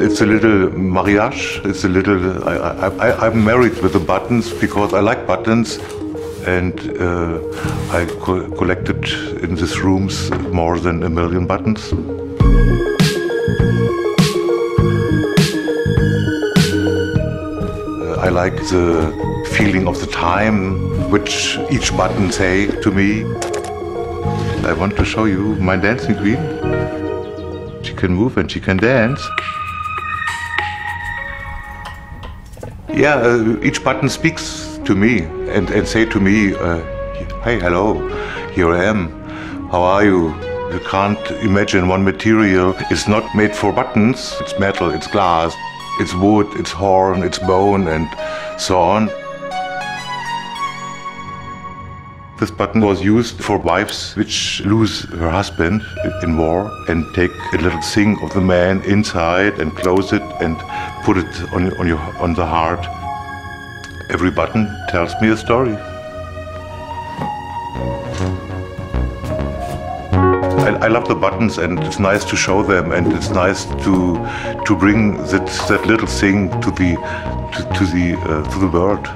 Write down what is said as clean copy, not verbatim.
It's a little mariage. It's a little. I'm married with the buttons because I like buttons, and I collected in these rooms more than 1 million buttons. I like the feeling of the time which each button say to me. I want to show you my dancing queen. She can move and she can dance. Yeah, each button speaks to me and say to me, hey, hello, here I am. How are you? You can't imagine one material is not made for buttons. It's metal, it's glass, it's wood, it's horn, it's bone, and so on. This button was used for wives which lose her husband in war and take a little thing of the man inside and close it and put it on the heart. Every button tells me a story. I love the buttons, and it's nice to show them, and it's nice to bring that little thing to the world.